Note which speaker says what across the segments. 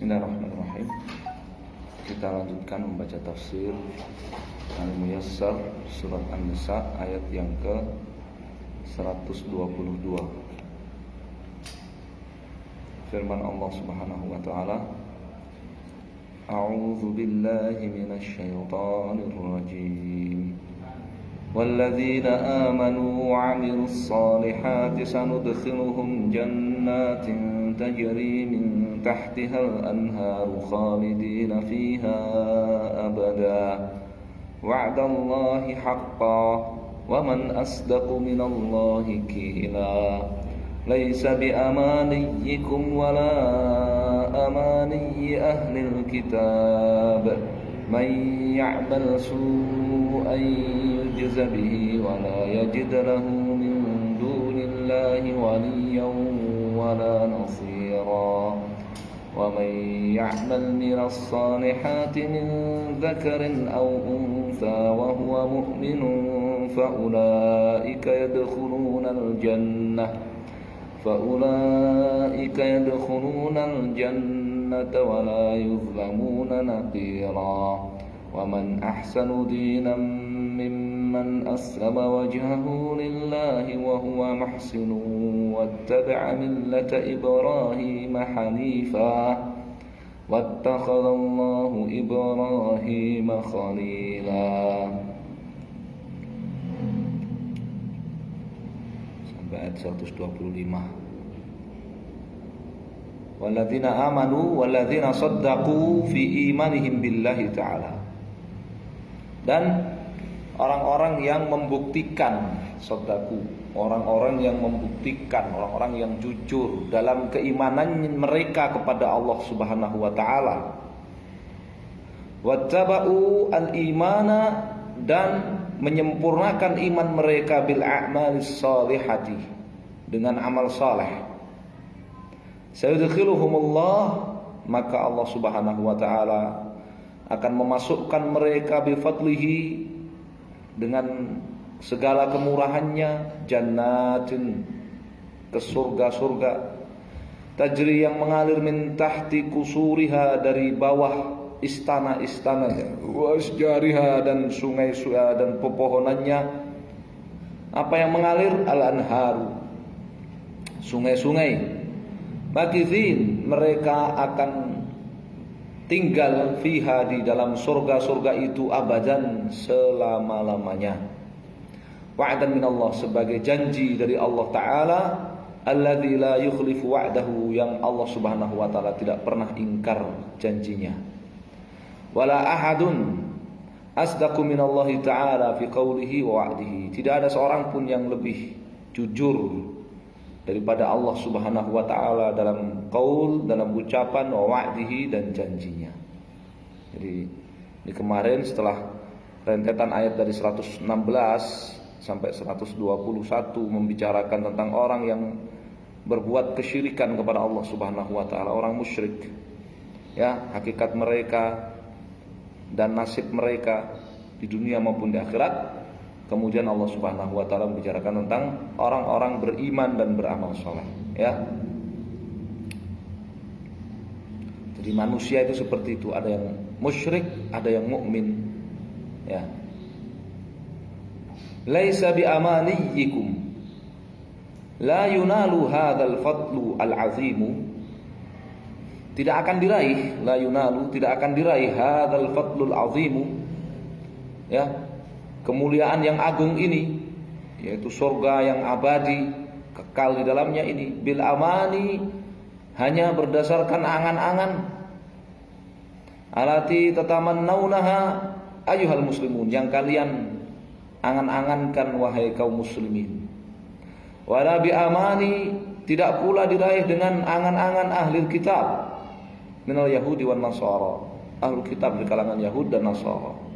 Speaker 1: Bismillahirrahmanirrahim. Kita lanjutkan membaca tafsir Al-Muyassar surat An-Nisa ayat yang ke 122. Firman Allah Subhanahu wa taala, A'udzu billahi minasy syaithanir rajim. Walladzina amanu wa 'amilus solihati sanudkhiluhum jannatin tajri min tahtihal anharu khalidina fiha abada. Wa'dallahi haqqan wa man asdaqu minallahi qila. Laisa bi'amaniyikum wala amaniyi ahlil kitab. Man ya'mal su'an yujza bihi wa la yajid lahu min dunillahi waliyyan wala nasira. Wa man ya'mal minas salihati min dzakarin aw untha wa huwa mu'minun fa ulaika yadkhulunal jannah wa la yuzlamuna naqira. Wa man ahsanu dinan mimman aslama wajhahu lillahi wa huwa muhsinun wattaba'a millata Ibrahima hanifa wattakhadallahu Ibrahima khalila. Sampai ayat 125. Walladzina amanu walladzina saddaqu fi imanihim billahi ta'ala. Dan orang-orang yang membuktikan, sadaqu, orang-orang yang membuktikan, orang-orang yang jujur dalam keimanan mereka kepada Allah Subhanahu wa taala. Wattaba'u al-imana, dan menyempurnakan iman mereka bil a'malis salihati, dengan amal saleh. Sayudkhiluhumullah, maka Allah Subhanahu wa taala akan memasukkan mereka bi fadlihi, dengan segala kemurahannya, jannatin, ke surga-surga, tajri, yang mengalir min tahti kusuriha, dari bawah istana-istananya, wa asjariha, dan sungai-sungai dan pepohonannya. Apa yang mengalir? Al-anharu, sungai-sungai. Makithin, mereka akan tinggal fiha, di dalam surga-surga itu, abadan, selama-lamanya. Wa'dan min Allah, sebagai janji dari Allah Ta'ala, alladzi la yukhlifu wa'dahu, yang Allah Subhanahu wa taala tidak pernah ingkar janjinya. Wala ahadun asdaqu minallahi ta'ala fi qawlihi wa wa'dihi, tidak ada seorang pun yang lebih jujur daripada Allah Subhanahu wa taala dalam qaul, dalam ucapan, wa wa'dihi, dan janjinya. Jadi ini kemarin setelah rentetan ayat dari 116 sampai 121 membicarakan tentang orang yang berbuat kesyirikan kepada Allah Subhanahu wa taala, orang musyrik. Ya, hakikat mereka dan nasib mereka di dunia maupun di akhirat. Kemudian Allah Subhanahu wa taala membicarakan tentang orang-orang beriman dan beramal saleh, ya. Jadi manusia itu seperti itu, ada yang musyrik, ada yang mukmin, ya. Laisa bi amaniyikum la yunalu hadzal fadlu al-azimu, tidak akan diraih, la yunalu, tidak akan diraih hadzal fadlul azimu, ya, kemuliaan yang agung ini, yaitu surga yang abadi, kekal di dalamnya ini, bil amani, hanya berdasarkan angan-angan, alati tatamannaunaha ayyuhal muslimun, yang kalian angan-angankan wahai kaum muslimin. Wala bi amani, tidak pula diraih dengan angan-angan ahli kitab, minal yahudi wan nasara, ahli kitab di kalangan Yahud dan Nasara.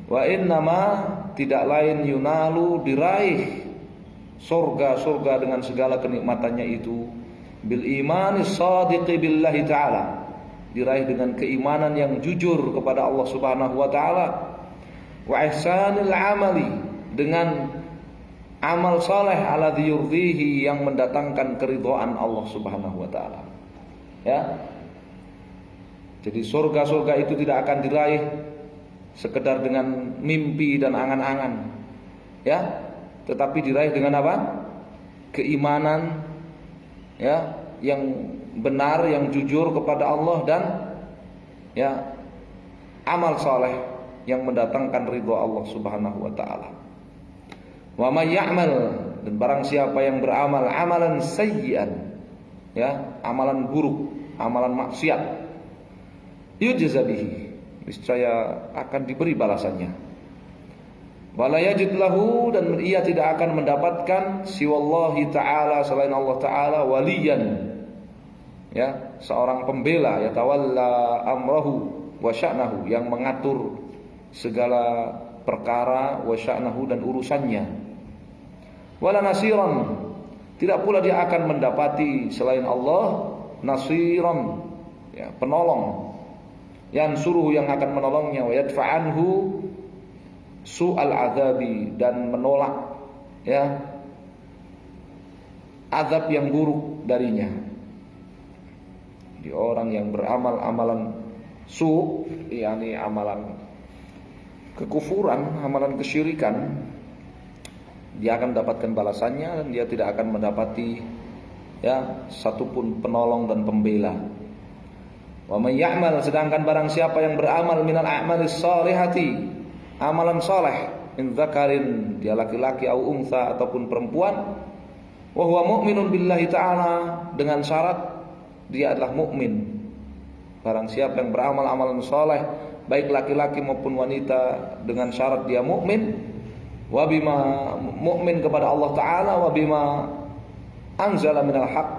Speaker 1: Wa innama, tidak lain, yunalu, diraih surga-surga dengan segala kenikmatannya itu, bil imani shadiqi billahi ta'ala, diraih dengan keimanan yang jujur kepada Allah Subhanahu wa taala, wa ihsanil amali, dengan amal saleh alladzi yurdihi, yang mendatangkan keridhaan Allah Subhanahu wa taala. Ya. Jadi surga-surga itu tidak akan diraih sekedar dengan mimpi dan angan-angan, ya, tetapi diraih dengan apa? Keimanan, ya, yang benar, yang jujur kepada Allah, dan ya, amal saleh yang mendatangkan ridha Allah Subhanahu wa taala. Wa may ya'mal, dan barang siapa yang beramal amalan sayyi'an, ya, amalan buruk, amalan maksiat, yujza bihi, niscaya akan diberi balasannya. Wala yajid lahu, dan ia tidak akan mendapatkan siwallahi ta'ala, selain Allah ta'ala, waliyan, ya, seorang pembela, ya, tawalla amrahu wa sya'nahu, yang mengatur segala perkara, wa sya'nahu, dan urusannya. Wala nasiran, tidak pula dia akan mendapati selain Allah nasiran, ya, penolong, yang suruh, yang akan menolongnya, wa yadfa'anhu su'al azabi, dan menolak, ya, azab yang buruk darinya. Di orang yang beramal amalan su', yakni amalan kekufuran, amalan kesyirikan, dia akan mendapatkan balasannya, dan dia tidak akan mendapati, ya, satupun penolong dan pembela. Wa may ya'mal, sedangkan barang siapa yang beramal minal a'malis shalihati, amalan saleh, in dzakarin, dia laki-laki, au untha, ataupun perempuan, wa huwa mu'minun billahi ta'ala, dengan syarat dia adalah mukmin. Barang siapa yang beramal amalan saleh, baik laki-laki maupun wanita, dengan syarat dia mukmin, wa bima, mukmin kepada Allah taala, wa bima anzala minal haq,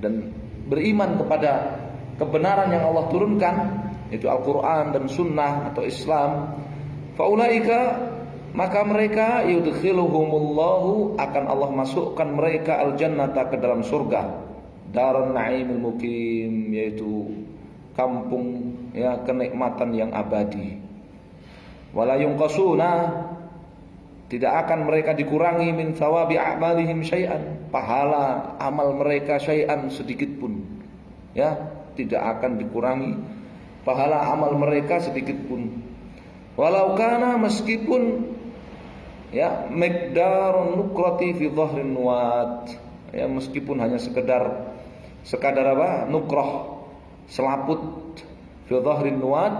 Speaker 1: dan beriman kepada kebenaran yang Allah turunkan, itu Al-Qur'an dan sunnah atau Islam, faulaika, maka mereka yudkhiluhumullahu, akan Allah masukkan mereka al-jannata, ke dalam surga, darun na'imil mukim, yaitu kampung, ya, kenikmatan yang abadi. Wala yunqasuna, tidak akan mereka dikurangi min thawabi a'malihim syai'an, pahala amal mereka syai'an, sedikit pun, ya, tidak akan dikurangi pahala amal mereka sedikit pun. Walau kana, meskipun, ya, miqdarun nukrati fi dhahrin nuwat, ya, meskipun hanya sekadar apa? Nukrah, selaput, fi dhahrin nuwat,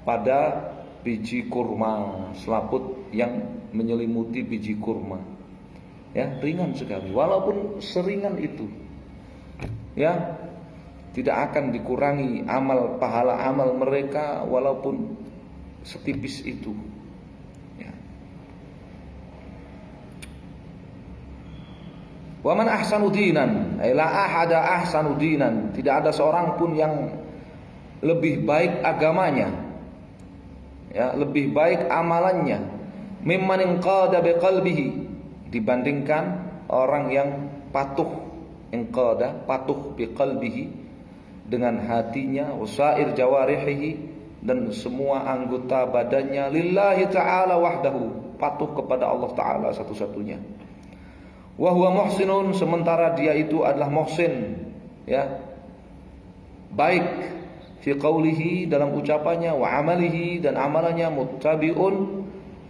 Speaker 1: pada biji kurma, selaput yang menyelimuti biji kurma, ya, ringan sekali. Walaupun seringan itu, ya, tidak akan dikurangi amal, pahala amal mereka, walaupun setipis itu, ya. Wa man ahsanu dinan, la ahada ahsanu dinan, tidak ada seorang pun yang lebih baik agamanya, ya, lebih baik amalannya, mimman inqada biqalbihi, dibandingkan orang yang patuh, inqada, patuh, biqalbihi, dengan hatinya, wasair jawarihi, dan semua anggota badannya, lillahi ta'ala wahdahu, patuh kepada Allah ta'ala satu-satunya. Wa huwa muhsinun, sementara dia itu adalah muhsin, ya, baik, fi qawlihi, dalam ucapannya, wa amalihi, dan amalannya, muttabi'un,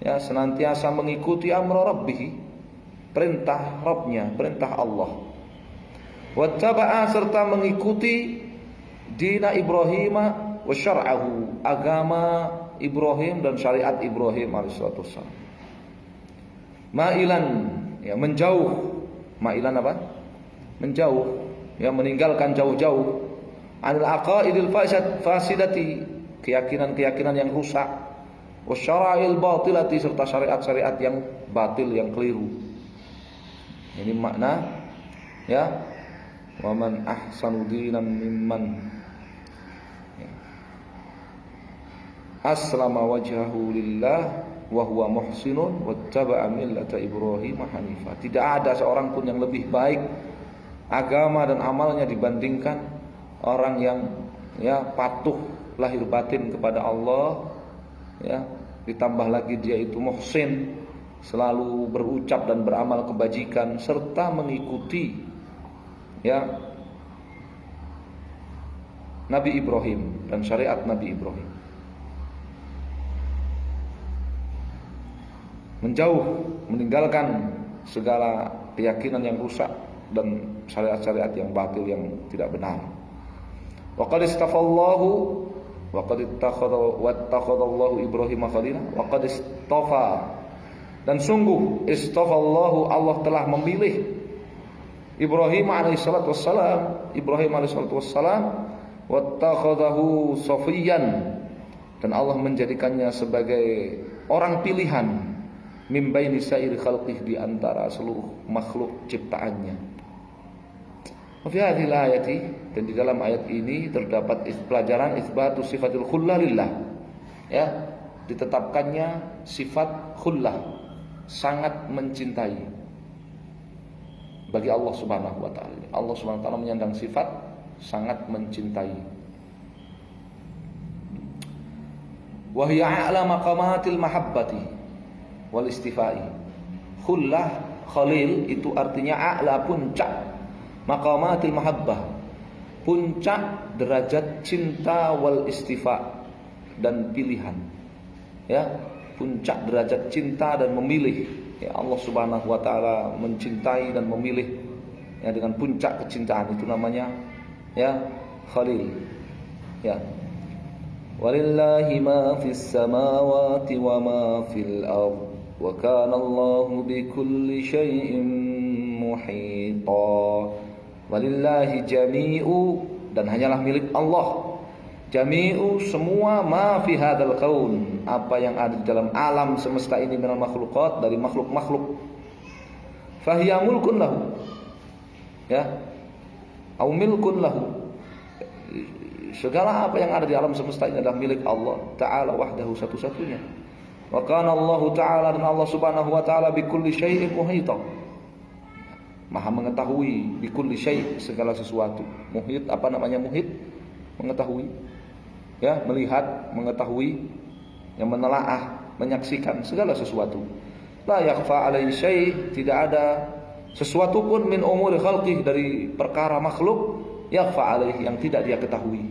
Speaker 1: ya, senantiasa mengikuti amra rabbih, perintah Rabbnya, perintah Allah. Wattaba'a, serta mengikuti dina Ibrahim wa syar'ahu, agama Ibrahim dan syariat Ibrahim alaihissalatu wassalam. Ma'ilan, ya, menjauh, ma'ilan apa? Menjauh, ya, meninggalkan jauh-jauh, anil aqaidil fasidati, keyakinan-keyakinan yang rusak, wasyara'il batilati, serta syariat-syariat yang batil, yang keliru. Ini makna, ya, wa man ahsanu dinan mimman aslama wajhahu lillah wa huwa muhsinun wattaba'a millata Ibrahim hanifa. Tidak ada seorang pun yang lebih baik agama dan amalnya dibandingkan orang yang, ya, patuh lahir batin kepada Allah, ya, ditambah lagi dia itu muhsin, selalu berucap dan beramal kebajikan, serta mengikuti, ya, Nabi Ibrahim dan syariat Nabi Ibrahim. Menjauh, meninggalkan segala keyakinan yang rusak dan syariat-syariat yang batil yang tidak benar. Wa qad istafallahu wa qad ittakhadallahu Ibrahim khalila wa qad istafa, dan sungguh istafallahu, Allah telah memilih Ibrahim alaihissalatu wassalam wattakhadahu safiyan, dan Allah menjadikannya sebagai orang pilihan min baini sa'iri khalqih, di antara seluruh makhluk ciptaannya. Wa fi hadhil ayati, dan di dalam ayat ini terdapat pelajaran itsbatu sifatul khullah lillah, ya, ditetapkannya sifat khullah, sangat mencintai, bagi Allah Subhanahu wa taala. Allah Subhanahu wa taala menyandang sifat sangat mencintai. Wa hiya a'la maqamatil mahabbati wal istifai. Khullah, khalil itu artinya a'la, puncak, maqamatil mahabbah, puncak derajat cinta, wal istifa, dan pilihan. Ya, puncak derajat cinta dan memilih. Ya, Allah Subhanahu wa taala mencintai dan memilih, ya, dengan puncak kecintaan, itu namanya, ya, khalil. Ya. Walillahi ma fis samawati wa ma fil ardh wa kana Allahu bikulli syai'in muhita. Walillahi jami'u, dan hanyalah milik Allah, jami'u, semua, ma fi hadzal kaun, apa yang ada di dalam alam semesta ini, minal makhluqat, dari makhluk-makhluk. Fahiya mulkun lahu, ya, au milkun lahu, segala apa yang ada di alam semesta ini adalah milik Allah Ta'ala wahdahu, satu-satunya. Wa kana Allah Ta'ala, dan Allah Subhanahu wa taala bikulli syai'in muhita, maha mengetahui, bikulli syai', segala sesuatu. Muhit, apa namanya muhit? Mengetahui, ya, melihat, mengetahui, yang menelaah, menyaksikan segala sesuatu. La yakhfa alaihi syai', tidak ada sesuatu pun min umuri khalqih, dari perkara makhluk, yakhfa alaihi, yang tidak dia ketahui.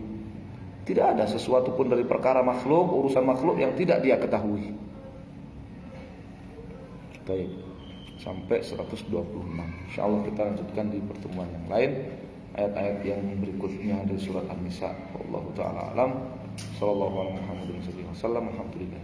Speaker 1: Tidak ada sesuatu pun dari perkara makhluk, urusan makhluk, yang tidak dia ketahui. Baik, sampai 126. Insyaallah kita lanjutkan di pertemuan yang lain, ayat-ayat yang berikutnya dari surat An-Nisa. Wallahu taala alam. Sallallahu alaihi wasallam. Alhamdulillah.